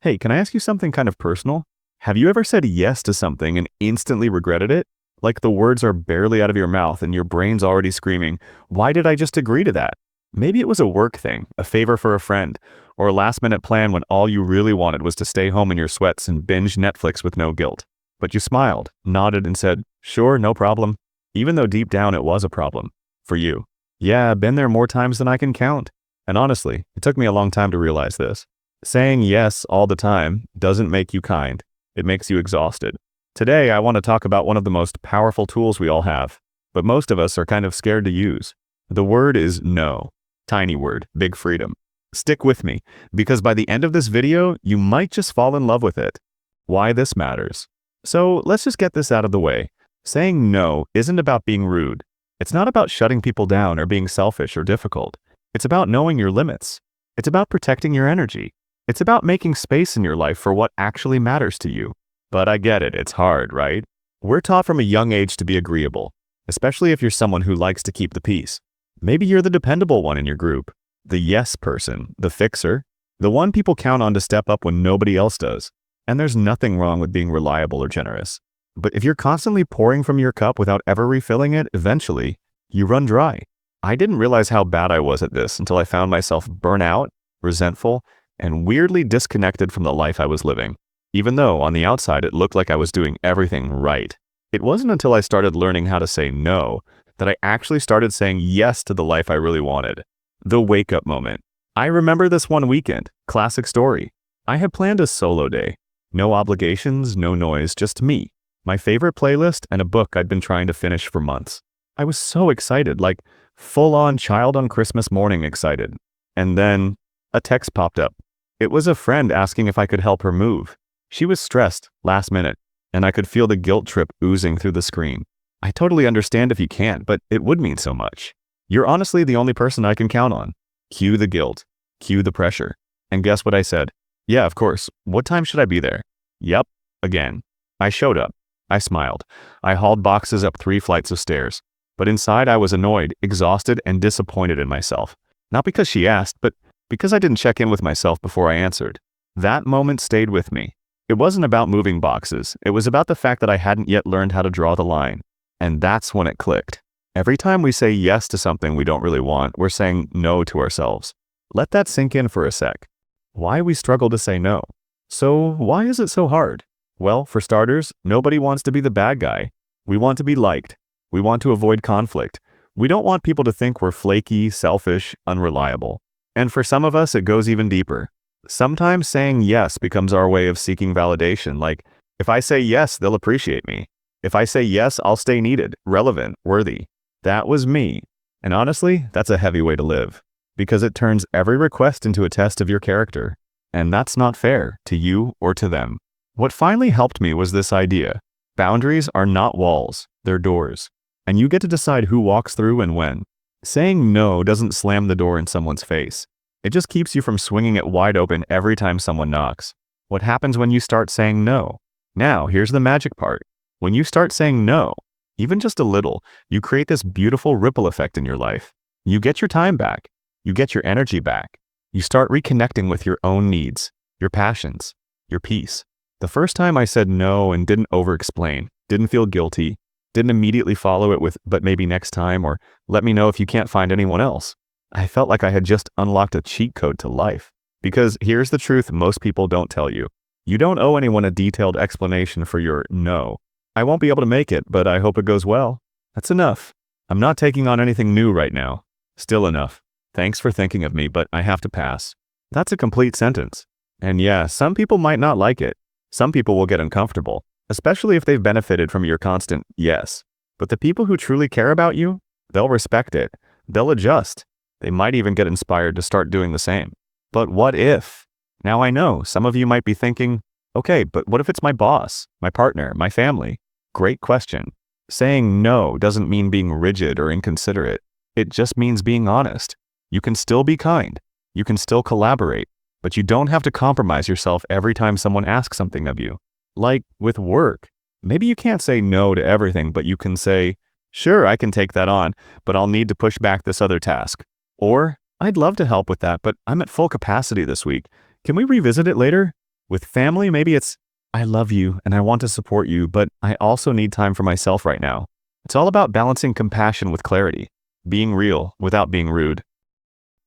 Hey, can I ask you something kind of personal? Have you ever said yes to something and instantly regretted it? Like the words are barely out of your mouth and your brain's already screaming, why did I just agree to that? Maybe it was a work thing, a favor for a friend, or a last-minute plan when all you really wanted was to stay home in your sweats and binge Netflix with no guilt. But you smiled, nodded, and said, sure, no problem, even though deep down it was a problem. For you. Yeah, I've been there more times than I can count. And honestly, it took me a long time to realize this. Saying yes all the time doesn't make you kind. It makes you exhausted. Today, I want to talk about one of the most powerful tools we all have, but most of us are kind of scared to use. The word is no. Tiny word, big freedom. Stick with me, because by the end of this video, you might just fall in love with it. Why this matters. So let's just get this out of the way. Saying no isn't about being rude. It's not about shutting people down or being selfish or difficult. It's about knowing your limits. It's about protecting your energy. It's about making space in your life for what actually matters to you. But I get it, it's hard, right? We're taught from a young age to be agreeable, especially if you're someone who likes to keep the peace. Maybe you're the dependable one in your group, the yes person, the fixer, the one people count on to step up when nobody else does. And there's nothing wrong with being reliable or generous. But if you're constantly pouring from your cup without ever refilling it, eventually, you run dry. I didn't realize how bad I was at this until I found myself burnout, resentful, and weirdly disconnected from the life I was living, even though on the outside it looked like I was doing everything right. It wasn't until I started learning how to say no that I actually started saying yes to the life I really wanted. The wake-up moment. I remember this one weekend, classic story. I had planned a solo day. No obligations, no noise, just me, my favorite playlist, and a book I'd been trying to finish for months. I was so excited, like full-on child on Christmas morning excited. And then a text popped up. It was a friend asking if I could help her move. She was stressed, last minute, and I could feel the guilt trip oozing through the screen. I totally understand if you can't, but it would mean so much. You're honestly the only person I can count on. Cue the guilt. Cue the pressure. And guess what I said? Yeah, of course. What time should I be there? Yep, again. I showed up. I smiled. I hauled boxes up 3 flights of stairs. But inside I was annoyed, exhausted, and disappointed in myself. Not because she asked, but because I didn't check in with myself before I answered. That moment stayed with me. It wasn't about moving boxes. It was about the fact that I hadn't yet learned how to draw the line. And that's when it clicked. Every time we say yes to something we don't really want, we're saying no to ourselves. Let that sink in for a sec. Why we struggle to say no. So why is it so hard? Well, for starters, nobody wants to be the bad guy. We want to be liked. We want to avoid conflict. We don't want people to think we're flaky, selfish, unreliable. And for some of us, it goes even deeper. Sometimes saying yes becomes our way of seeking validation, like, if I say yes, they'll appreciate me. If I say yes, I'll stay needed, relevant, worthy. That was me. And honestly, that's a heavy way to live, because it turns every request into a test of your character. And that's not fair to you or to them. What finally helped me was this idea. Boundaries are not walls, they're doors. And you get to decide who walks through and when. Saying no doesn't slam the door in someone's face. It just keeps you from swinging it wide open every time someone knocks. What happens when you start saying no? Now, here's the magic part. When you start saying no, even just a little, you create this beautiful ripple effect in your life. You get your time back. You get your energy back. You start reconnecting with your own needs, your passions, your peace. The first time I said no and didn't over-explain, didn't feel guilty, didn't immediately follow it with, but maybe next time, or let me know if you can't find anyone else. I felt like I had just unlocked a cheat code to life. Because here's the truth most people don't tell you. You don't owe anyone a detailed explanation for your no. I won't be able to make it, but I hope it goes well. That's enough. I'm not taking on anything new right now. Still enough. Thanks for thinking of me, but I have to pass. That's a complete sentence. And yeah, some people might not like it. Some people will get uncomfortable, especially if they've benefited from your constant yes. But the people who truly care about you, they'll respect it. They'll adjust. They might even get inspired to start doing the same. But what if? Now I know some of you might be thinking, okay, but what if it's my boss, my partner, my family? Great question. Saying no doesn't mean being rigid or inconsiderate. It just means being honest. You can still be kind. You can still collaborate. But you don't have to compromise yourself every time someone asks something of you. Like with work. Maybe you can't say no to everything, but you can say, sure, I can take that on, but I'll need to push back this other task. Or, I'd love to help with that, but I'm at full capacity this week. Can we revisit it later? With family, maybe it's, I love you and I want to support you, but I also need time for myself right now. It's all about balancing compassion with clarity, being real without being rude.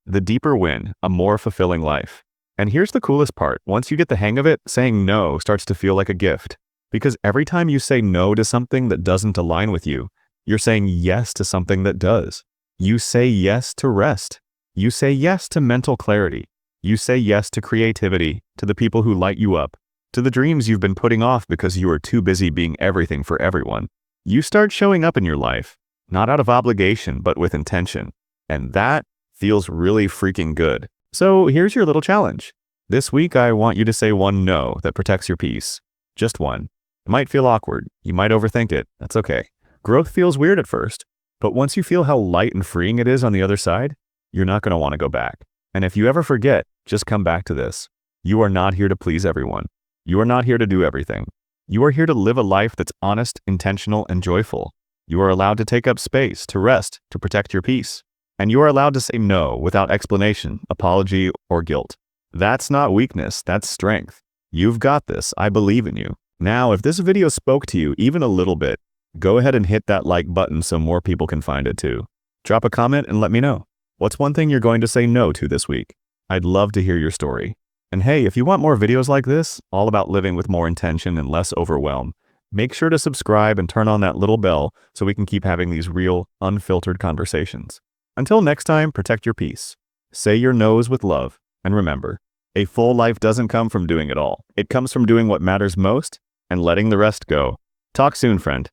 The deeper win, a more fulfilling life. And here's the coolest part. Once you get the hang of it, saying no starts to feel like a gift. Because every time you say no to something that doesn't align with you, you're saying yes to something that does. You say yes to rest. You say yes to mental clarity. You say yes to creativity, to the people who light you up, to the dreams you've been putting off because you are too busy being everything for everyone. You start showing up in your life, not out of obligation, but with intention. And that feels really freaking good. So here's your little challenge. This week, I want you to say one no that protects your peace. Just one. It might feel awkward. You might overthink it. That's okay. Growth feels weird at first, but once you feel how light and freeing it is on the other side, you're not going to want to go back. And if you ever forget, just come back to this. You are not here to please everyone. You are not here to do everything. You are here to live a life that's honest, intentional, and joyful. You are allowed to take up space, to rest, to protect your peace. And you are allowed to say no without explanation, apology, or guilt. That's not weakness, that's strength. You've got this. I believe in you. Now, if this video spoke to you even a little bit, go ahead and hit that like button so more people can find it too. Drop a comment and let me know. What's one thing you're going to say no to this week? I'd love to hear your story. And hey, if you want more videos like this, all about living with more intention and less overwhelm, make sure to subscribe and turn on that little bell so we can keep having these real, unfiltered conversations. Until next time, protect your peace. Say your no's with love. And remember, a full life doesn't come from doing it all. It comes from doing what matters most and letting the rest go. Talk soon, friend.